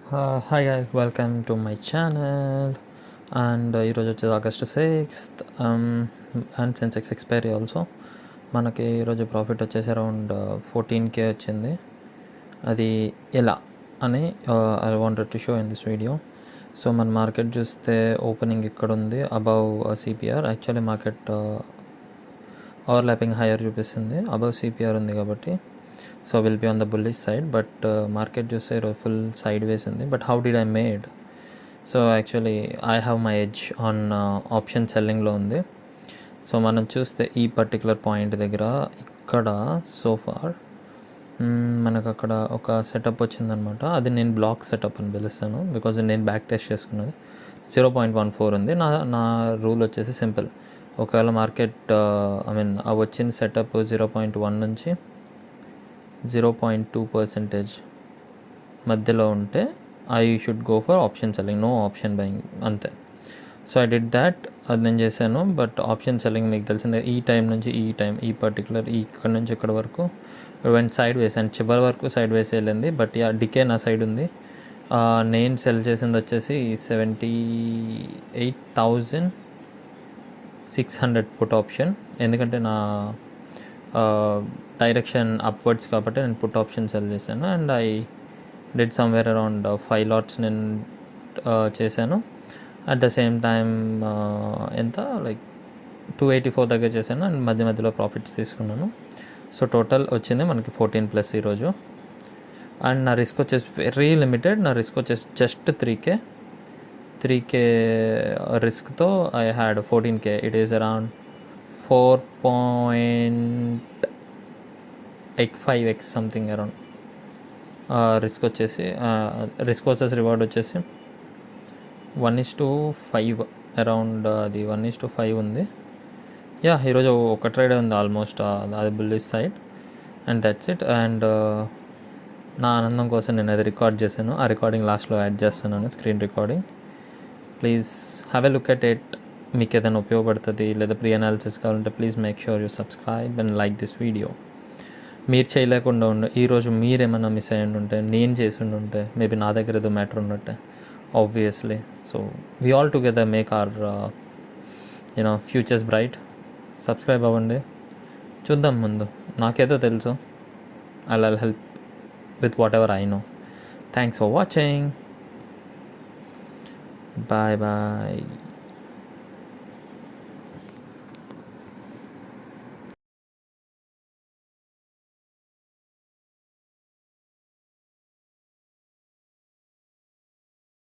Hi guys, welcome to my channel. And ఈరోజు వచ్చేసి August 6th and Sensex expiry also. మనకి ఈరోజు ప్రాఫిట్ వచ్చేసి అరౌండ్ 14K వచ్చింది. అది ఎలా అని I wanted to show in this video. So మన మార్కెట్ చూస్తే ఓపెనింగ్ ఇక్కడ ఉంది above CPR. Actually market overlapping hire చూపిస్తుంది, అబవ్ సిపిఆర్ ఉంది కాబట్టి. So we'll be on the bullish side, but market just say full sideways in there. But how did I made? So actually I have my edge on option selling lo undi. So మనం చూస్తే ఈ particular point దగ్గర ఇక్కడ so far మనకు అక్కడ ఒక setup వచ్చిందనమాట. అది నేను బ్లాక్ సెటప్ అని పిలుస్తాను, బికాజ్ నేను బ్యాక్ టెస్ట్ చేసుకున్నది 0.14 ఉంది. నా రూల్ వచ్చేసి సింపుల్. ఒకవేళ మార్కెట్ ఆ వచ్చిన సెటప్ 0.1 నుంచి 0.2% మధ్యలో ఉంటే I should go for option selling, no option buying, అంతే. సో ఐ డిడ్ దాట్, అది నేను చేశాను. బట్ ఆప్షన్ సెల్లింగ్ మీకు తెలిసిందే, ఈ టైం నుంచి ఈ పర్టికులర్ ఇక్కడ నుంచి ఇక్కడ వరకు వెంట్ సైడ్ వేస్, అండ్ చివరి వరకు సైడ్ వేస్ వెళ్ళింది. బట్ డికే నా సైడ్ ఉంది. నేను సెల్ చేసింది వచ్చేసి 78,600 పుట్ ఆప్షన్, ఎందుకంటే నా డైరెక్షన్ అప్వర్డ్స్ కాబట్టి నేను పుట్ ఆప్షన్ సెల్ చేశాను. And I did somewhere around 5 LADS నేను చేశాను. అట్ ద సేమ్ టైమ్ ఎంత లైక్ 284 దగ్గర చేశాను, అండ్ మధ్యలో ప్రాఫిట్స్ తీసుకున్నాను. సో టోటల్ వచ్చింది మనకి 14+ ఈరోజు. అండ్ నా రిస్క్ వచ్చేసి వెరీ లిమిటెడ్. నా రిస్క్ వచ్చేసి జస్ట్ 3K రిస్క్తో I had 14K. It is around 4.85x something around. Risk వచ్చేసి రిస్క్ వర్సెస్ రివార్డ్ వచ్చేసి 1:5 అరౌండ్. అది 1:5 ఉంది. ఈరోజు ఒక ట్రేడ్ ఉంది ఆల్మోస్ట్, అది bullish side, and that's it. And నా ఆనందం కోసం నేను అది రికార్డ్ చేశాను. ఆ రికార్డింగ్ లాస్ట్లో యాడ్ చేస్తున్నాను, screen recording. Please have a look at it. మీకు ఏదైనా ఉపయోగపడుతుంది లేదా ప్రీ అనాలిసిస్ కావాలంటే please make sure you subscribe and like this video. మీరు చేయలేకుండా ఈరోజు మీరేమైనా మిస్ అయ్యి ఉంటే, నేను చేసి ఉంటే, మేబీ నా దగ్గర ఏదో మ్యాటర్ ఉన్నట్టే obviously. So we all together make our futures bright. Subscribe అవ్వండి, చూద్దాం ముందు. నాకేదో తెలుసు, I will help with whatever I know. Thanks for watching. Bye bye.